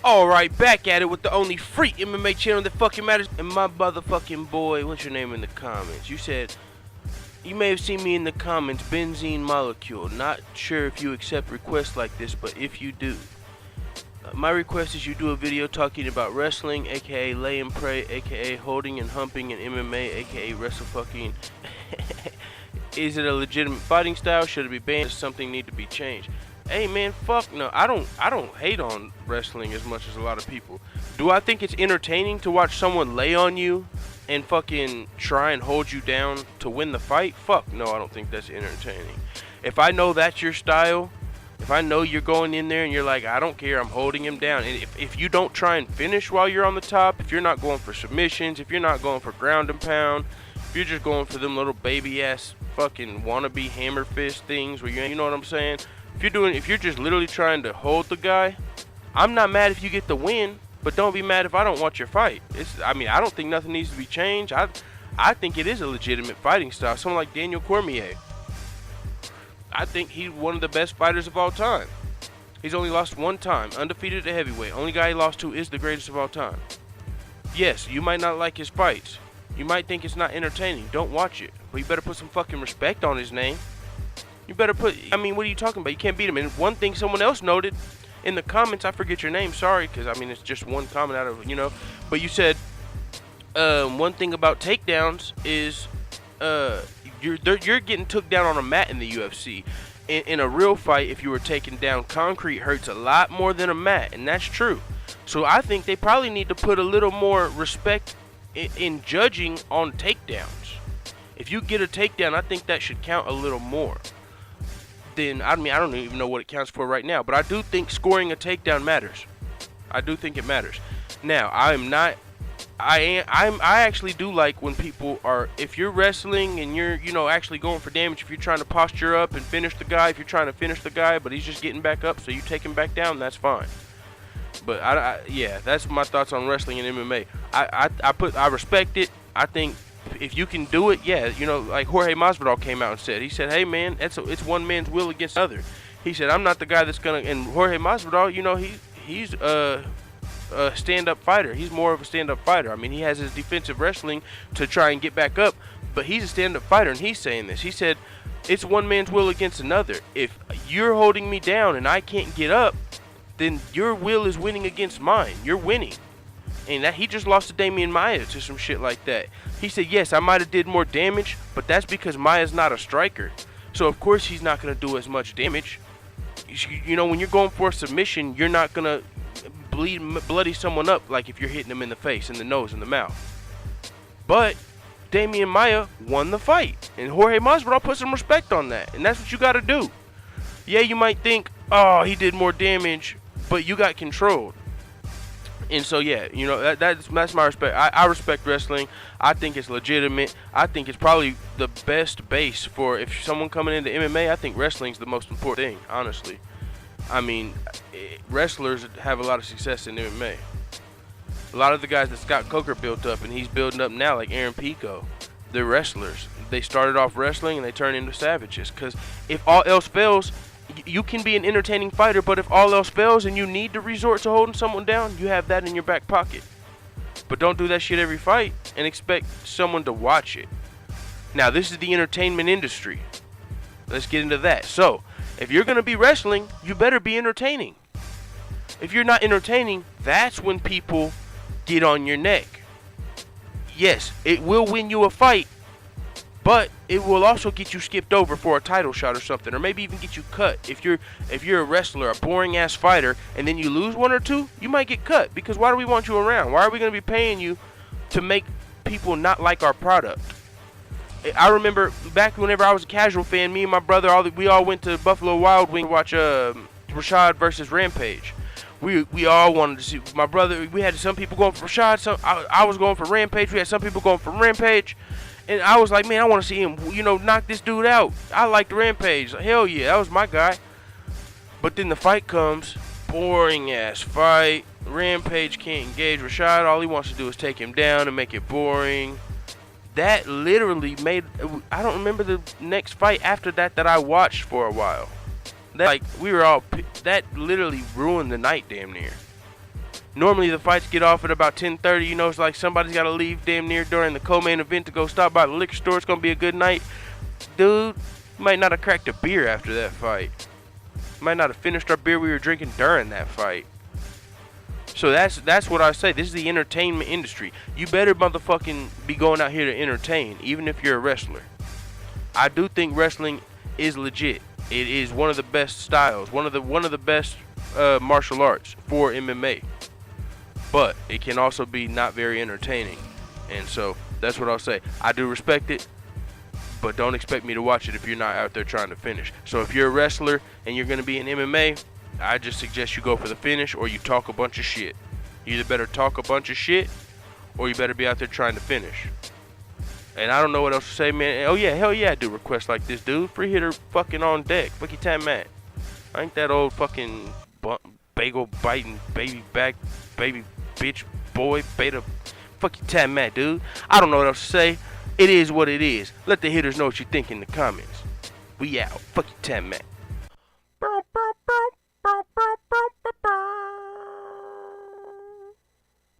Alright, back at it with the only free MMA channel that fucking matters. And my motherfucking boy, what's your name in the comments? You said, you may have seen me in the comments, Benzene Molecule. Not sure if you accept requests like this, but if you do, my request is you do a video talking about wrestling, aka lay and pray, aka holding and humping, and MMA, aka wrestle fucking. Is it a legitimate fighting style? Should it be banned? Does something need to be changed? Hey man, fuck no. I don't hate on wrestling as much as a lot of people. Do I think it's entertaining to watch someone lay on you and fucking try and hold you down to win the fight? Fuck no, I don't think that's entertaining. If I know that's your style, if I know you're going in there and you're like, I don't care, I'm holding him down. And if you don't try and finish while you're on the top, if you're not going for submissions, if you're not going for ground and pound, if you're just going for them little baby ass fucking wannabe hammer fist things where you know what I'm saying? If you're just literally trying to hold the guy, I'm not mad if you get the win, but don't be mad if I don't watch your fight. I don't think nothing needs to be changed. I think it is a legitimate fighting style. Someone like Daniel Cormier, I think he's one of the best fighters of all time. He's only lost one time, undefeated at heavyweight. Only guy he lost to is the greatest of all time. Yes, you might not like his fights. You might think it's not entertaining. Don't watch it. But you better put some fucking respect on his name. You better what are you talking about? You can't beat him. And one thing someone else noted in the comments, I forget your name, sorry, because it's just one comment out of, but you said, one thing about takedowns is, you're getting took down on a mat in the UFC. In a real fight, if you were taken down, concrete hurts a lot more than a mat, and that's true. So I think they probably need to put a little more respect in judging on takedowns. If you get a takedown, I think that should count a little more. Then I don't even know what it counts for right now, but I do think scoring a takedown matters. I do think it matters. Now, I actually do like when people are, if you're wrestling and you're, actually going for damage, if you're trying to posture up and finish the guy, if you're trying to finish the guy, but he's just getting back up, so you take him back down, that's fine. But yeah, that's my thoughts on wrestling and MMA. I respect it. I think if you can do it, yeah, like Jorge Masvidal came out and said, he said, hey man, it's one man's will against another. He said, I'm not the guy that's gonna, and Jorge Masvidal, he's a stand-up fighter. He's more of a stand-up fighter. He has his defensive wrestling to try and get back up, but he's a stand-up fighter, and he's saying this. He said, it's one man's will against another. If you're holding me down and I can't get up, then your will is winning against mine. You're winning. And that he just lost to Damian Maia to some shit like that. He said, yes, I might have did more damage, but that's because Maia's not a striker. So, of course, he's not going to do as much damage. When you're going for a submission, you're not going to bloody someone up like if you're hitting them in the face, in the nose, in the mouth. But Damian Maia won the fight. And Jorge Masvidal put some respect on that. And that's what you got to do. Yeah, you might think, oh, he did more damage, but you got controlled. And so, yeah, that's my respect. I respect wrestling. I think it's legitimate. I think it's probably the best base for if someone coming into MMA. I think wrestling's the most important thing, honestly. Wrestlers have a lot of success in MMA. A lot of the guys that Scott Coker built up and he's building up now, like Aaron Pico, they're wrestlers. They started off wrestling and they turned into savages. Because if all else fails, you can be an entertaining fighter, but if all else fails and you need to resort to holding someone down, you have that in your back pocket. But don't do that shit every fight and expect someone to watch it. Now, this is the entertainment industry. Let's get into that. So, if you're going to be wrestling, you better be entertaining. If you're not entertaining, that's when people get on your neck. Yes, it will win you a fight, but it will also get you skipped over for a title shot or something, or maybe even get you cut. If you're a wrestler, a boring ass fighter, and then you lose one or two, you might get cut, because why do we want you around? Why are we going to be paying you to make people not like our product? I remember back whenever I was a casual fan, me and my brother, we all went to Buffalo Wild Wing to watch Rashad versus Rampage. We all wanted to see. My brother, we had some people going for Rashad, I was going for Rampage, we had some people going for Rampage. And I was like, man, I want to see him, knock this dude out. I liked Rampage. Hell yeah, that was my guy. But then the fight comes, boring ass fight. Rampage can't engage Rashad. All he wants to do is take him down and make it boring. That literally made, I don't remember the next fight after that I watched for a while. That literally ruined the night damn near. Normally the fights get off at about 10:30. You know, it's like somebody's got to leave damn near during the co-main event to go stop by the liquor store. It's gonna be a good night, dude. Might not have cracked a beer after that fight. Might not have finished our beer we were drinking during that fight. So that's what I say. This is the entertainment industry. You better motherfucking be going out here to entertain, even if you're a wrestler. I do think wrestling is legit. It is one of the best styles, one of the best martial arts for MMA. But it can also be not very entertaining, and so that's what I'll say. I do respect it, but don't expect me to watch it if you're not out there trying to finish. So if you're a wrestler and you're going to be in MMA, I just suggest you go for the finish, or you talk a bunch of shit. You either better talk a bunch of shit, or you better be out there trying to finish. And I don't know what else to say, man. Oh yeah, hell yeah, I do requests like this, dude. Free hitter fucking on deck. Fuck your time, Matt. I ain't that old fucking bagel biting baby back baby bitch boy beta. Fuck your time, Matt, dude. I don't know what else to say. It is what it is. Let the hitters know what you think in the comments. We out. Fuck your time, Matt.